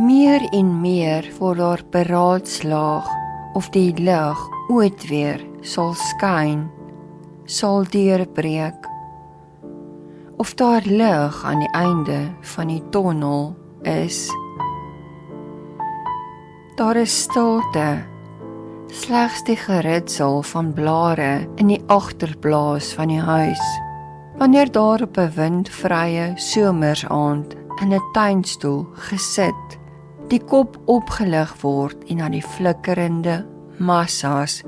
Meer en meer word daar beraadslaag of die lig ooit weer sal skyn, sal deurbreek, of daar lig aan die einde van die tonnel is. Daar is stilte, slegs die geritsel van blare in die agterblaas van die huis, wanneer daar op 'n windvrye somersaand in 'n tuinstoel gesit, die kop opgelig word en na die flikkerende massas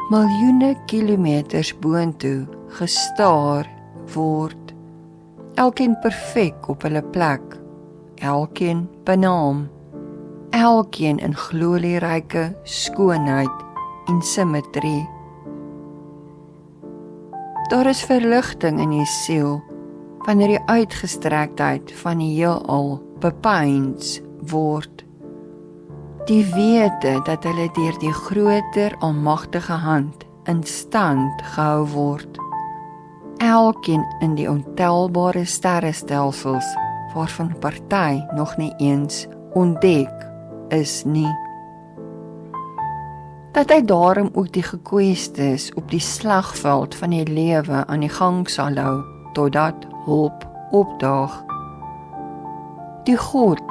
miljoene kilometers boontoe gestaar word, elkeen perfek op hulle plek, elkeen benaam, elkeen in glorieryke skoonheid en simmetrie. Daar is verligting in die siel, wanneer die uitgestrektheid van die heelal bepeins word. Die wete dat hulle deur die groter almagtige hand in stand gehou word. Elkeen in die ontelbare sterrestelsels, waarvan party nog nie eens ontdek is nie. Dat hy daarom ook die gekwestes op die slagveld van die lewe aan die gang sal hou, totdat hulp opdaag. Die God,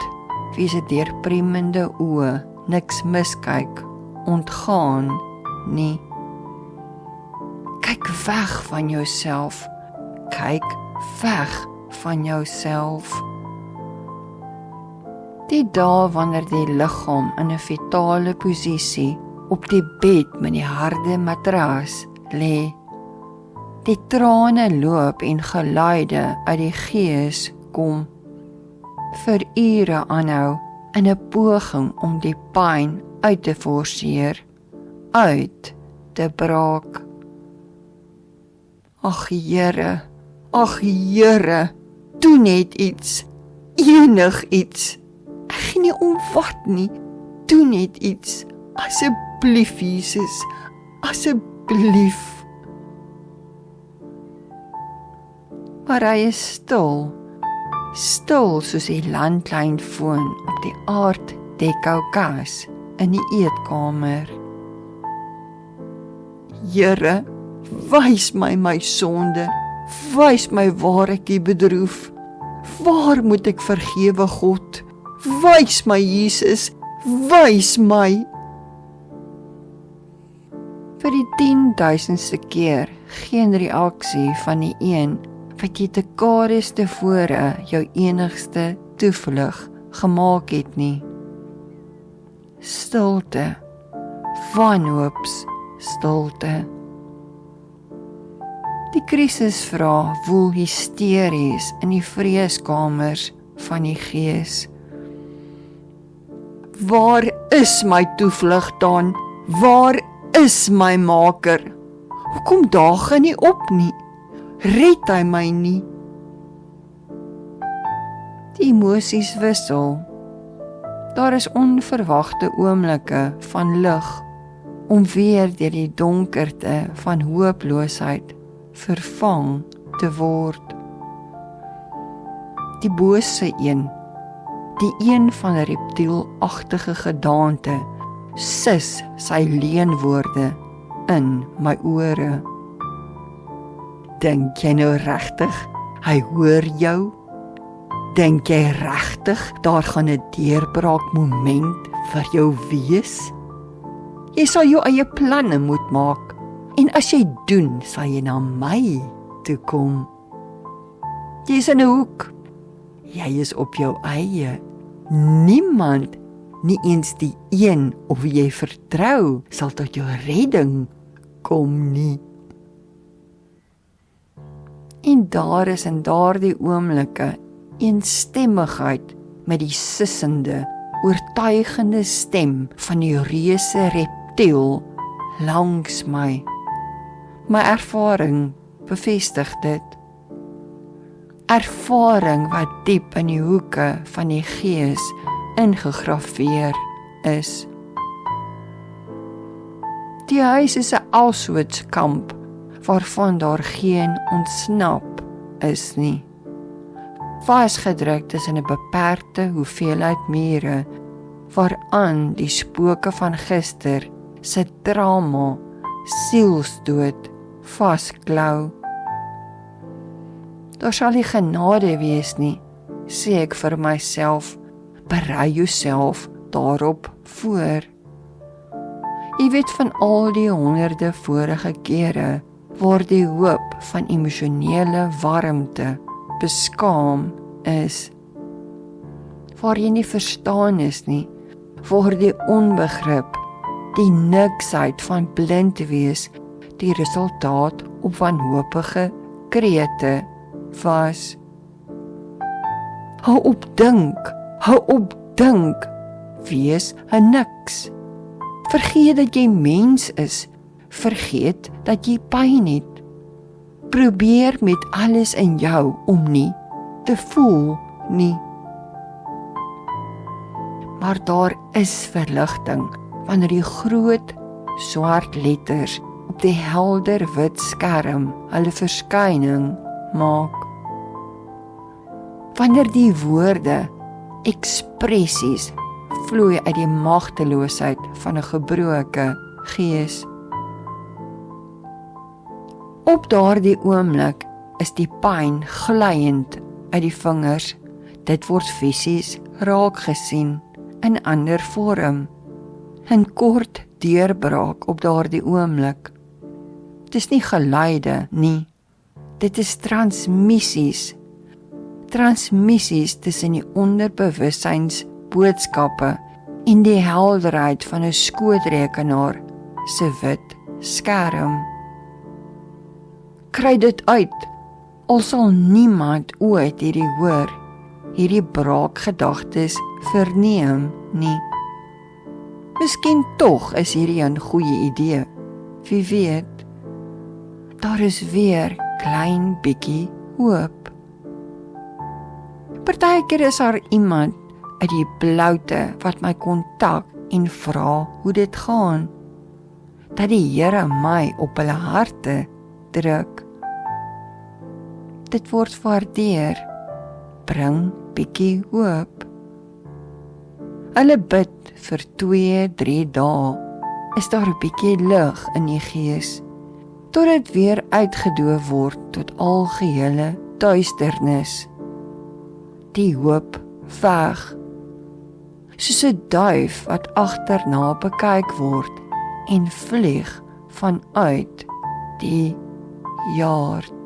wie se deurpriemende oë niks miskyk, ontgaan nie. Kyk weg van jouself, kyk weg van jouself. Die dae wanneer die liggaam in 'n fetale posisie op die bed met die harde matras lê, die trane loop en geluide uit die gees kom, vir ure aanhou in 'n poging om die pyn uit te forceer, uit te braak. Ag Here, doen net iets, enig iets. Ek gee nie om wat nie, doen net iets, asseblief Jesus, asseblief. Maar hy is stil soos die landlynfoon op die Art Deco kas in die eetkamer. Here, wys my sonde, wys my waar ek U bedroef. Waar moet ek vergewe, God? Wys my Jesus, wys my. Vir die 10.000ste keer geen reaksie van die een wat jy te kares tevore jou enigste toevlug gemaak het nie. Stilte, wanhoops stilte. Die krisisvrae woel hysteries in die vreeskamers van die gees. Waar is my toevlug dan? Waar is my maker? Hoekom daag hy nie op nie? Red hy my nie? Die emosies wissel. Daar is onverwagte oomblikke van lig, om weer deur die donkerte van hooploosheid vervang te word. Die bose een, die een van 'n reptielagtige gedaante, sis sy leenwoorde in my ore. Dink jy nou regtig, hy hoor jou? Dink jy regtig, daar gaan 'n deurbraak moment vir jou wees? Jy sal jou eie planne moet maak, en as jy doen, sal jy na my toe kom. Jy is in 'n hoek, jy is op jou eie. Niemand, nie eens die een op wie jy vertrou, sal tot jou redding kom nie. En daar is in daardie oomblikke eenstemmigheid met die sissende, oortuigende stem van die reuse reptiel langs my. My ervaring bevestig dit. Ervaring wat diep in die hoeke van die gees ingegraveer is. Die huis is 'n Auschwitz-kamp waarvan daar geen ontsnap nie. Vasgedruk tussen 'n beperkte hoeveelheid mure waaraan die spooke van gister se trauma, sielsdood vasklou. Daar sal nie genade wees nie, sê ek vir myself, berei jouself daarop voor. Jy weet van al die honderde vorige kere waar die hoop van emosionele warmte beskaam is, waar jy nie verstaan is nie, waar die onbegrip, die niksheid van blind wees, die resultaat op wanhopige krete was. Hou op dink, wees 'n niks. Vergeet dat jy mens is, vergeet dat jy pyn het. Probeer met alles in jou om nie te voel nie. Maar daar is verligting wanneer die groot swart letters op die helder wit skerm hulle verskyning maak. Wanneer die woorde, ekspressies, vloei uit die magteloosheid van 'n gebroke gees. Op daardie oomblik is die pyn glyend uit die vingers. Dit word fisies raak gesien in ander vorm. 'n Kort deurbraak op daardie oomblik. Dis nie geluide nie. Dit is transmissies. Transmissies tussen die onderbewussyns boodskappe en die helderheid van 'n skootrekenaar se wit skerm. Kry dit uit, al sal niemand ooit hierdie hoor, hierdie braakgedagtes verneem nie. Miskien tog is hierdie 'n goeie idee, wie weet. Daar is weer klein bietjie hoop. Partykeer is daar iemand uit die bloute wat my kontak en vra hoe dit gaan, dat die Here my op hulle harte druk. Dit word waardeer, bring bietjie hoop. Hulle bid vir 2-3 dae, is daar 'n bietjie lig in die gees, tot dit weer uitgedoof word tot algehele duisternis. Die hoop veg, soos 'n duif wat agterna bekyk word en vlieg vanuit die jaard.